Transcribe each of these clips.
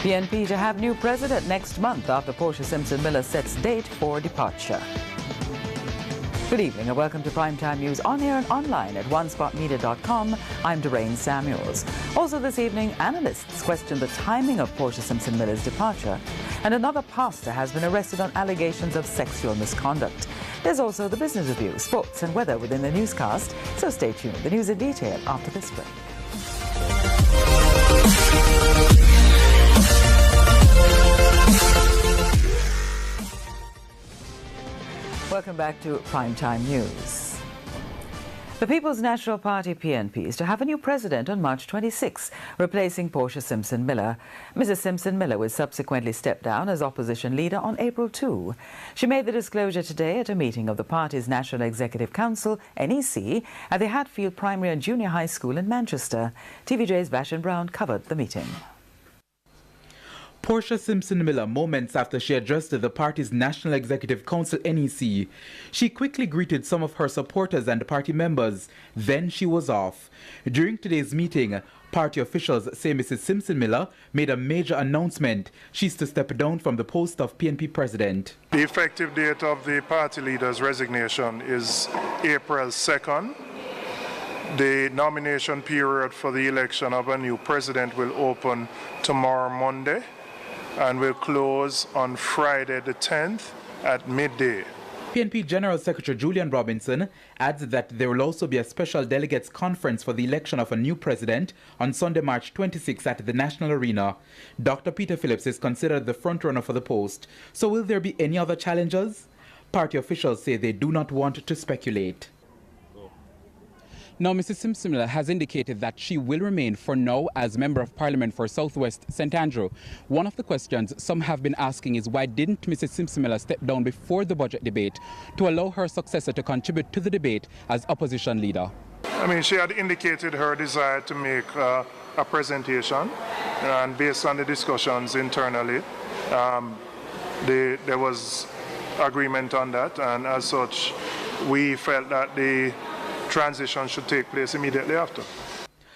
PNP to have new president next month after Portia Simpson-Miller sets date for departure. Good evening and welcome to Primetime News on air and online at onespotmedia.com. I'm Doreen Samuels. Also this evening, analysts question the timing of Portia Simpson-Miller's departure, and another pastor has been arrested on allegations of sexual misconduct. There's also the business review, sports and weather within the newscast, so stay tuned. The news in detail after this break. Welcome back to Primetime News. The People's National Party PNP is to have a new president on March 26, replacing Portia Simpson-Miller. Mrs. Simpson-Miller will subsequently step down as opposition leader on April 2. She made the disclosure today at a meeting of the party's National Executive Council, NEC, at the Hatfield Primary and Junior High School in Manchester. TVJ's Vashon Brown covered the meeting. Portia Simpson-Miller, moments after she addressed the party's National Executive Council, NEC, she quickly greeted some of her supporters and party members. Then she was off. During today's meeting, party officials say Mrs. Simpson-Miller made a major announcement. She's to step down from the post of PNP president. The effective date of the party leader's resignation is April 2nd. The nomination period for the election of a new president will open tomorrow, Monday, and will close on Friday the 10th at midday. PNP General Secretary Julian Robinson adds that there will also be a special delegates conference for the election of a new president on Sunday, March 26 at the National Arena. Dr. Peter Phillips is considered the frontrunner for the post. So will there be any other challengers? Party officials say they do not want to speculate. Now, Mrs. Simpson-Miller has indicated that she will remain for now as Member of Parliament for Southwest St. Andrew. One of the questions some have been asking is why didn't Mrs. Simpson-Miller step down before the budget debate to allow her successor to contribute to the debate as opposition leader? I mean, she had indicated her desire to make a presentation, and based on the discussions internally, there was agreement on that, and as such, we felt that the transition should take place immediately after.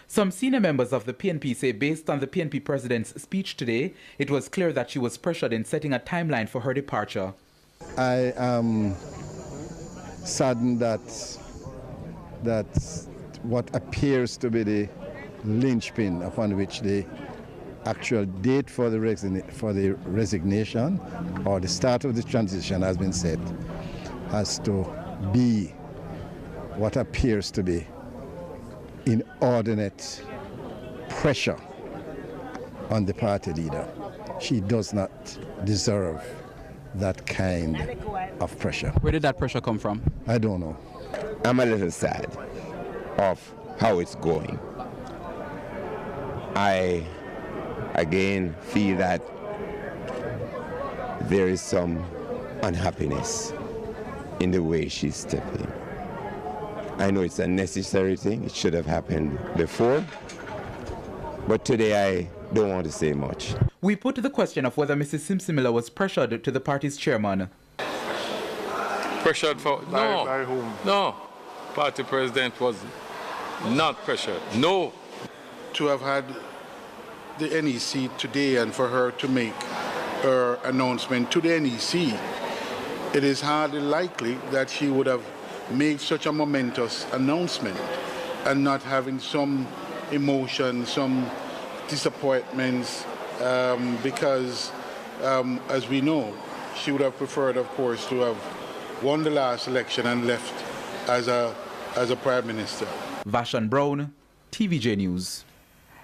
Some senior members of the PNP say based on the PNP president's speech today, it was clear that she was pressured in setting a timeline for her departure. I am saddened that what appears to be the linchpin upon which the actual date for the resignation or the start of the transition has been set has to be what appears to be inordinate pressure on the party leader. She does not deserve that kind of pressure. Where did that pressure come from? I don't know. I'm a little sad of how it's going. I again feel that there is some unhappiness in the way she's stepping. I know it's a necessary thing. It should have happened before. But today I don't want to say much. We put the question of whether Mrs. Simpson-Miller was pressured to the party's chairman. Pressured for? No. By whom? No. Party president was not pressured. No. To have had the NEC today and for her to make her announcement to the NEC, it is hardly likely that she would have made such a momentous announcement and not having some emotion, some disappointments, because as we know, she would have preferred, of course, to have won the last election and left as a prime minister. Vashon Brown, TVJ News.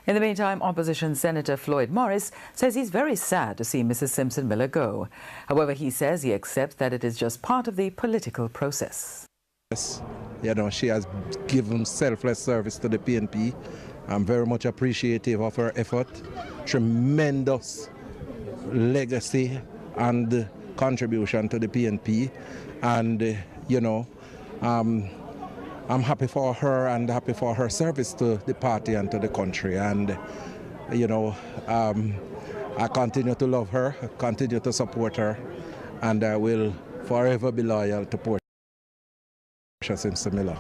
In the meantime, opposition Senator Floyd Morris says he's very sad to see Mrs. Simpson-Miller go. However, he says he accepts that it is just part of the political process. You know, she has given selfless service to the PNP. I'm very much appreciative of her effort. Tremendous legacy and contribution to the PNP. And, you know, I'm happy for her and happy for her service to the party and to the country. And, you know, I continue to love her, I continue to support her, and I will forever be loyal to Portia Simpson-Miller.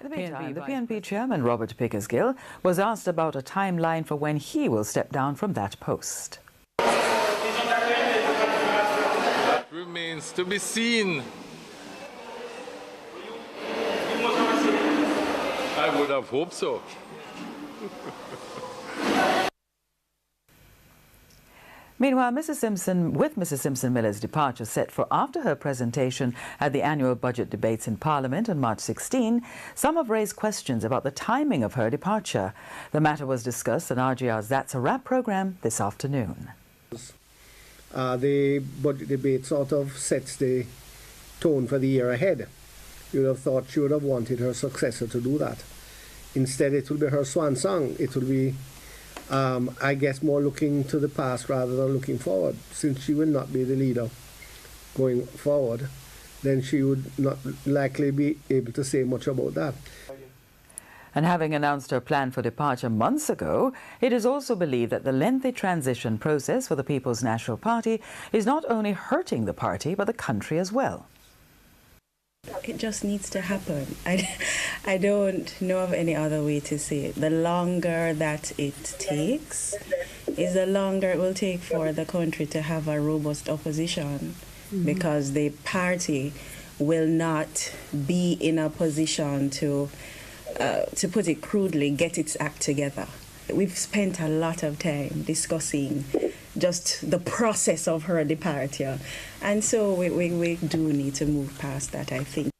In the meantime, the PNP chairman, Robert Pickersgill, was asked about a timeline for when he will step down from that post. remains to be seen. I would have hoped so. Meanwhile, Mrs. Simpson Miller's departure set for after her presentation at the annual budget debates in Parliament on March 16, some have raised questions about the timing of her departure. The matter was discussed on RGR's That's a Wrap program this afternoon. The budget debate sort of sets the tone for the year ahead. You would have thought she would have wanted her successor to do that. Instead, it will be her swan song. It will be I guess more looking to the past rather than looking forward. Since she will not be the leader going forward, then she would not likely be able to say much about that. And having announced her plan for departure months ago, it is also believed that the lengthy transition process for the People's National Party is not only hurting the party, but the country as well. It just needs to happen. I don't know of any other way to say it. The longer that it takes is the longer it will take for the country to have a robust opposition, because the party will not be in a position to put it crudely, get its act together. We've spent a lot of time discussing just the process of her departure, and so we do need to move past that, I think.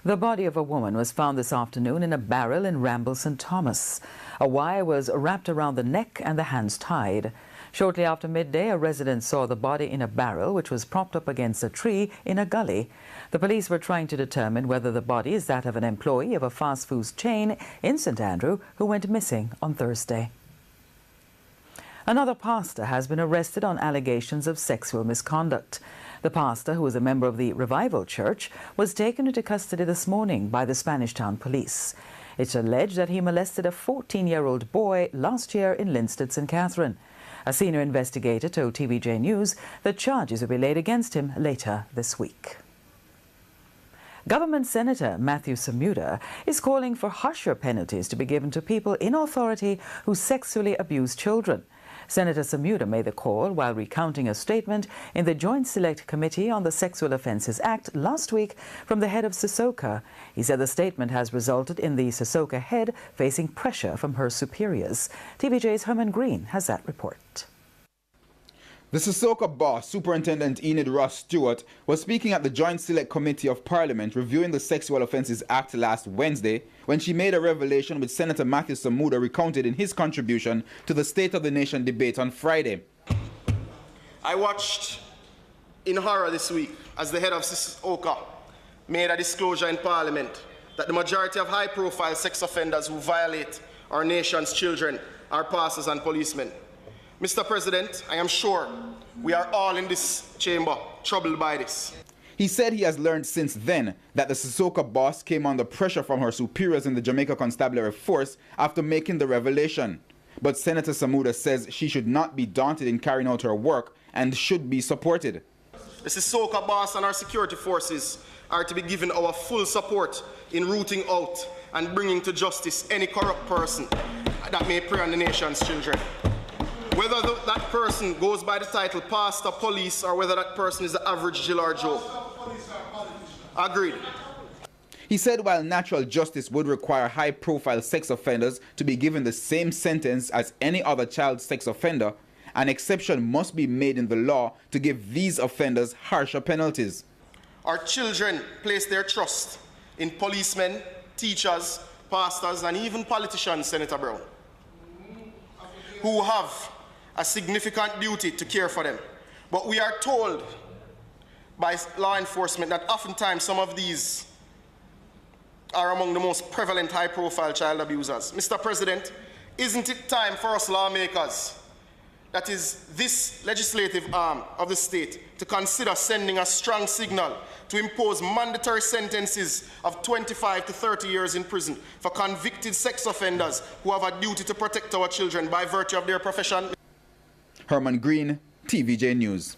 The body of a woman was found this afternoon in a barrel in Ramble St. Thomas. A wire was wrapped around the neck and the hands tied. Shortly after midday, a resident saw the body in a barrel which was propped up against a tree in a gully. The police were trying to determine whether the body is that of an employee of a fast food chain in St. Andrew who went missing on Thursday. Another pastor has been arrested on allegations of sexual misconduct. The pastor, who was a member of the Revival Church, was taken into custody this morning by the Spanish Town Police. It's alleged that he molested a 14-year-old boy last year in Linstead, St. Catherine. A senior investigator told TVJ News that charges will be laid against him later this week. Government Senator Matthew Samuda is calling for harsher penalties to be given to people in authority who sexually abuse children. Senator Samuda made the call while recounting a statement in the Joint Select Committee on the Sexual Offences Act last week from the head of SESOCA. He said the statement has resulted in the SESOCA head facing pressure from her superiors. TVJ's Herman Green has that report. The SESOCA boss, Superintendent Enid Ross Stewart, was speaking at the Joint Select Committee of Parliament reviewing the Sexual Offences Act last Wednesday when she made a revelation which Senator Matthew Samuda recounted in his contribution to the State of the Nation debate on Friday. I watched in horror this week as the head of SESOCA made a disclosure in Parliament that the majority of high-profile sex offenders who violate our nation's children are pastors and policemen. Mr. President, I am sure we are all in this chamber troubled by this. He said he has learned since then that the SESOCA boss came under pressure from her superiors in the Jamaica Constabulary Force after making the revelation. But Senator Samuda says she should not be daunted in carrying out her work and should be supported. The SESOCA boss and our security forces are to be given our full support in rooting out and bringing to justice any corrupt person that may prey on the nation's children. Whether that person goes by the title pastor, police, or whether that person is the average Jill or Joe. Agreed. He said while natural justice would require high-profile sex offenders to be given the same sentence as any other child sex offender, an exception must be made in the law to give these offenders harsher penalties. Our children place their trust in policemen, teachers, pastors, and even politicians, Senator Brown, who have a significant duty to care for them. But we are told by law enforcement that oftentimes some of these are among the most prevalent high-profile child abusers. Mr. President, isn't it time for us lawmakers, that is this legislative arm of the state, to consider sending a strong signal to impose mandatory sentences of 25 to 30 years in prison for convicted sex offenders who have a duty to protect our children by virtue of their profession? Herman Green, TVJ News.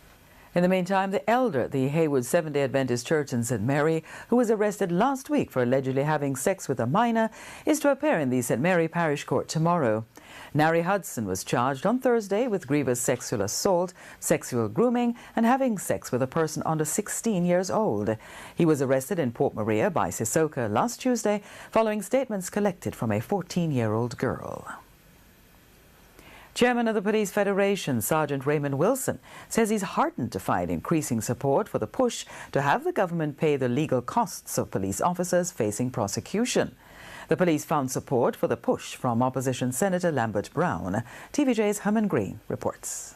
In the meantime, the elder at the Haywood Seventh-day Adventist Church in St. Mary, who was arrested last week for allegedly having sex with a minor, is to appear in the St. Mary Parish Court tomorrow. Nari Hudson was charged on Thursday with grievous sexual assault, sexual grooming, and having sex with a person under 16 years old. He was arrested in Port Maria by Sissoko last Tuesday following statements collected from a 14-year-old girl. Chairman of the Police Federation, Sergeant Raymond Wilson, says he's heartened to find increasing support for the push to have the government pay the legal costs of police officers facing prosecution. The police found support for the push from opposition Senator Lambert Brown. TVJ's Herman Green reports.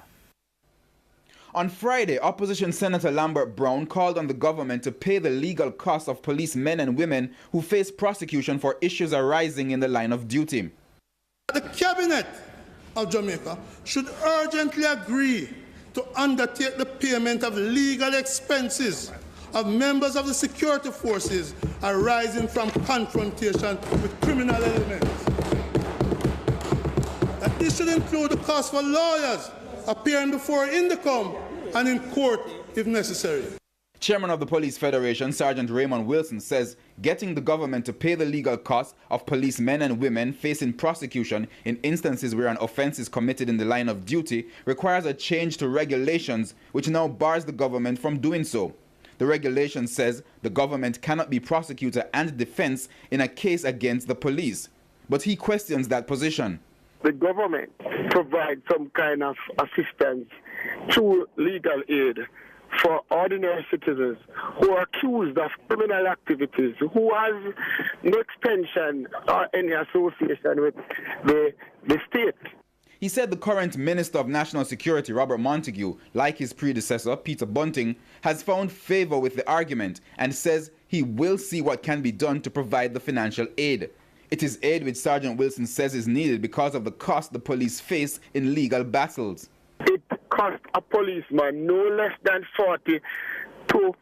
On Friday, opposition Senator Lambert Brown called on the government to pay the legal costs of policemen and women who face prosecution for issues arising in the line of duty. The Cabinet of Jamaica should urgently agree to undertake the payment of legal expenses of members of the security forces arising from confrontation with criminal elements. That this should include the cost for lawyers appearing before INDECOM and in court if necessary. Chairman of the Police Federation, Sergeant Raymond Wilson, says getting the government to pay the legal costs of policemen and women facing prosecution in instances where an offense is committed in the line of duty requires a change to regulations which now bars the government from doing so. The regulation says the government cannot be prosecutor and defense in a case against the police. But he questions that position. The government provides some kind of assistance through legal aid for ordinary citizens who are accused of criminal activities, who has no extension or any association with the state. He said the current Minister of National Security, Robert Montague, like his predecessor, Peter Bunting, has found favor with the argument and says he will see what can be done to provide the financial aid. It is aid which Sergeant Wilson says is needed because of the cost the police face in legal battles. It costs a policeman no less than $40,000 to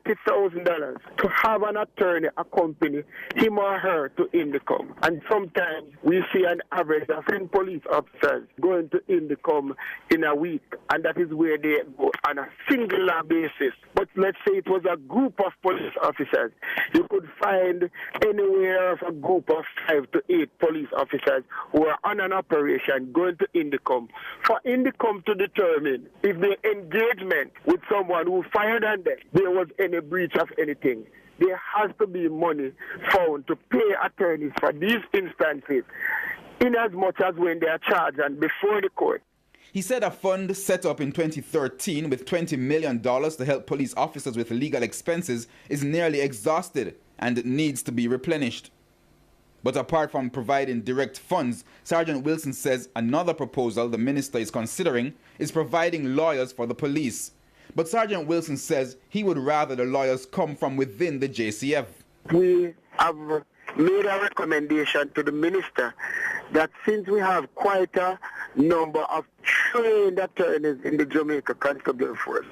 $80,000 to have an attorney accompany him or her to INDECOM. And sometimes we see an average of 10 police officers going to INDECOM in a week, and that is where they go on a singular basis. But let's say it was a group of police officers. You could find anywhere of a group of 5 to 8 police officers who are on an operation going to INDECOM. For INDECOM to determine if the engagement with someone who fired on them, there was any breach of anything, there has to be money found to pay attorneys for these instances, in as much as when they are charged and before the court. He said a fund set up in 2013 with $20 million to help police officers with legal expenses is nearly exhausted and needs to be replenished. But apart from providing direct funds, Sergeant Wilson says another proposal the minister is considering is providing lawyers for the police. But Sergeant Wilson says he would rather the lawyers come from within the JCF. We have made a recommendation to the minister that since we have quite a number of trained attorneys in the Jamaica Constabulary Force,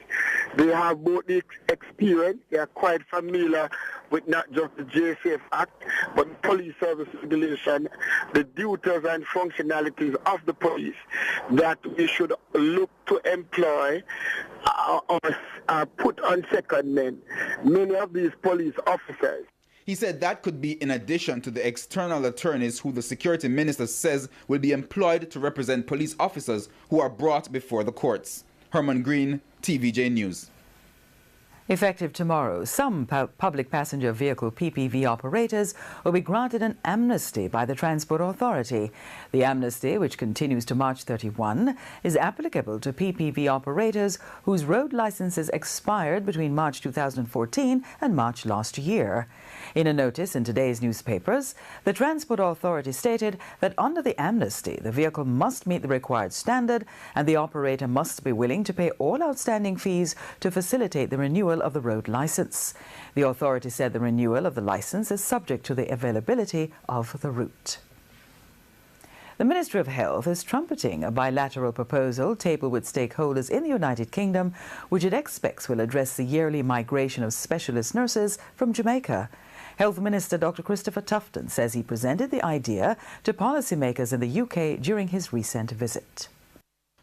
they have both the experience, they are quite familiar with not just the JCF Act, but police service regulation, the duties and functionalities of the police, that we should look to employ or put on secondment many of these police officers. He said that could be in addition to the external attorneys who the security minister says will be employed to represent police officers who are brought before the courts. Herman Green, TVJ News. Effective tomorrow, some public passenger vehicle PPV operators will be granted an amnesty by the Transport Authority. The amnesty, which continues to March 31, is applicable to PPV operators whose road licenses expired between March 2014 and March last year. In a notice in today's newspapers, the Transport Authority stated that under the amnesty, the vehicle must meet the required standard and the operator must be willing to pay all outstanding fees to facilitate the renewal of the road license. The authority said the renewal of the license is subject to the availability of the route. The Ministry of Health is trumpeting a bilateral proposal tabled with stakeholders in the United Kingdom, which it expects will address the yearly migration of specialist nurses from Jamaica. Health Minister Dr. Christopher Tufton says he presented the idea to policymakers in the UK during his recent visit.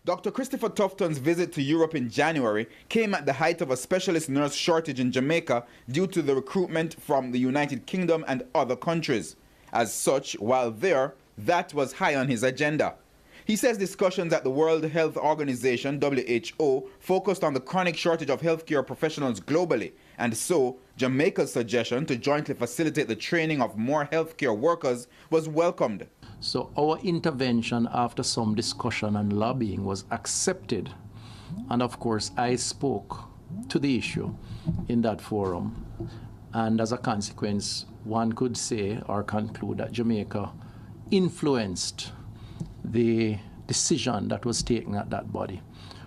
Dr. Christopher Tufton's visit to Europe in January came at the height of a specialist nurse shortage in Jamaica due to the recruitment from the United Kingdom and other countries. As such, while there, That was high on his agenda. He says discussions at the World Health Organization, WHO, focused on the chronic shortage of healthcare professionals globally, and so Jamaica's suggestion to jointly facilitate the training of more healthcare workers was welcomed. So our intervention after some discussion and lobbying was accepted. And of course, I spoke to the issue in that forum. And as a consequence, one could say or conclude that Jamaica influenced the decision that was taken at that body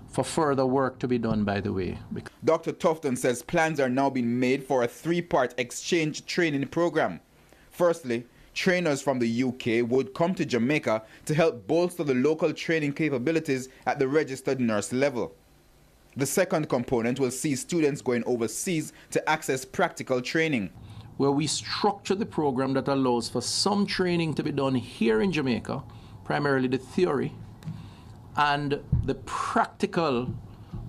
for further work to be done, by the way. Dr. Tufton says plans are now being made for a three-part exchange training program. Firstly, trainers from the UK would come to Jamaica to help bolster the local training capabilities at the registered nurse level. The second component will see students going overseas to access practical training, where we structure the program that allows for some training to be done here in Jamaica, primarily the theory, and the practical,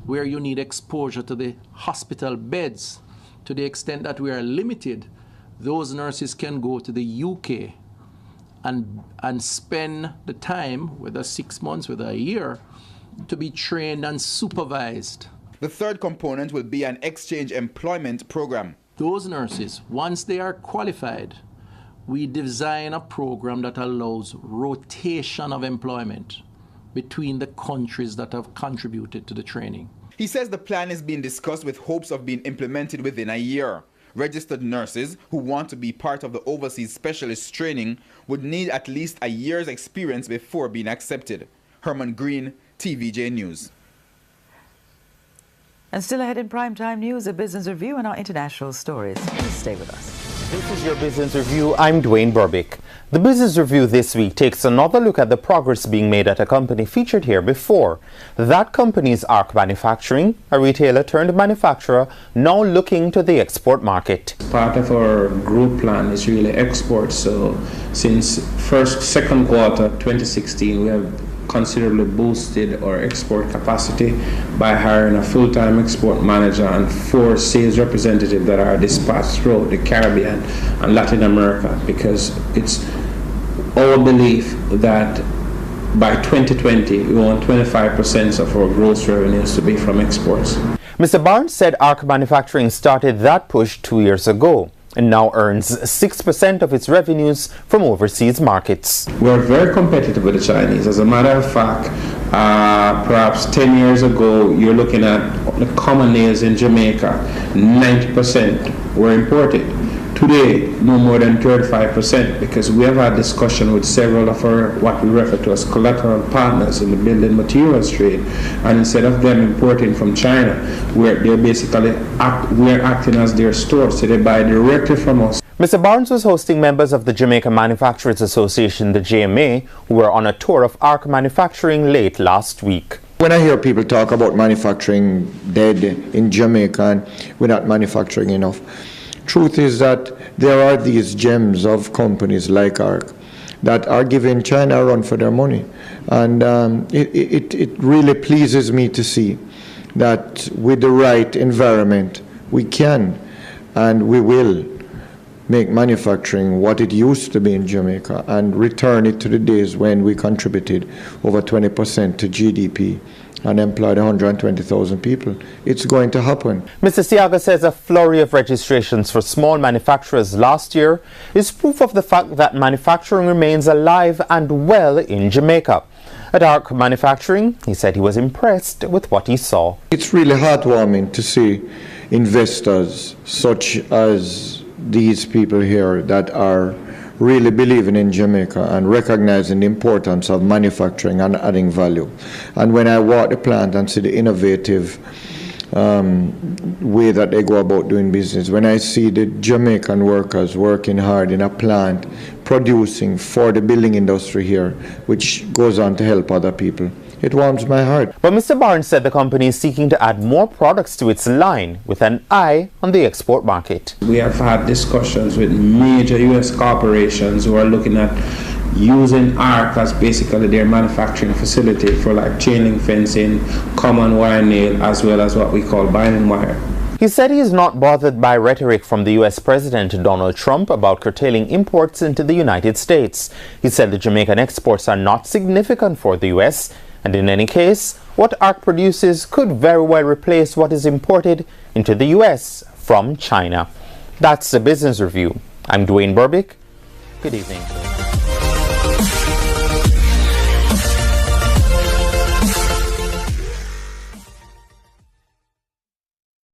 where you need exposure to the hospital beds. To the extent that we are limited, those nurses can go to the UK and spend the time, whether 6 months, whether a year, to be trained and supervised. The third component will be an exchange employment program. Those nurses, once they are qualified, we design a program that allows rotation of employment between the countries that have contributed to the training. He says the plan is being discussed with hopes of being implemented within a year. Registered nurses who want to be part of the overseas specialist training would need at least a year's experience before being accepted. Herman Green, TVJ News. And still ahead in Primetime News, a business review and our international stories. Please stay with us. This is your Business Review. I'm Dwayne Burbick. The Business Review this week takes another look at the progress being made at a company featured here before. That company is Arc Manufacturing, a retailer turned manufacturer now looking to the export market. Part of our growth plan is really export. So since second quarter 2016, we have considerably boosted our export capacity by hiring a full-time export manager and 4 sales representatives that are dispatched throughout the Caribbean and Latin America, because it's our belief that by 2020 we want 25% of our gross revenues to be from exports. Mr. Barnes said Arc Manufacturing started that push 2 years ago and now earns 6% of its revenues from overseas markets. We're very competitive with the Chinese. As a matter of fact, perhaps 10 years ago, you're looking at the common nails in Jamaica, 90% were imported. Today, no more than 35%, because we have had discussion with several of our, what we refer to as collateral partners in the building materials trade, and instead of them importing from China, they're basically we're acting as their store, so they buy directly from us. Mr. Barnes was hosting members of the Jamaica Manufacturers Association, the JMA, who were on a tour of Arc Manufacturing late last week. When I hear people talk about manufacturing dead in Jamaica and we're not manufacturing enough, truth is that there are these gems of companies like Arc that are giving China a run for their money. And it really pleases me to see that with the right environment, we can and we will make manufacturing what it used to be in Jamaica and return it to the days when we contributed over 20% to GDP and employed 120,000 people. It's going to happen. Mr. Siaga says a flurry of registrations for small manufacturers last year is proof of the fact that manufacturing remains alive and well in Jamaica. At Arc Manufacturing, he said he was impressed with what he saw. It's really heartwarming to see investors such as these people here that are really believing in Jamaica and recognizing the importance of manufacturing and adding value. And when I walk the plant and see the innovative way that they go about doing business, when I see the Jamaican workers working hard in a plant, producing for the building industry here, which goes on to help other people, it warms my heart. But Mr. Barnes said the company is seeking to add more products to its line with an eye on the export market. We have had discussions with major U.S. corporations who are looking at using Arc as basically their manufacturing facility for like chain link fencing, common wire nail, as well as what we call binding wire. He said he is not bothered by rhetoric from the U.S. President Donald Trump about curtailing imports into the United States. He said the Jamaican exports are not significant for the U.S., and in any case, what ARC produces could very well replace what is imported into the U.S. from China. That's the Business Review. I'm Dwayne Burbick. Good evening.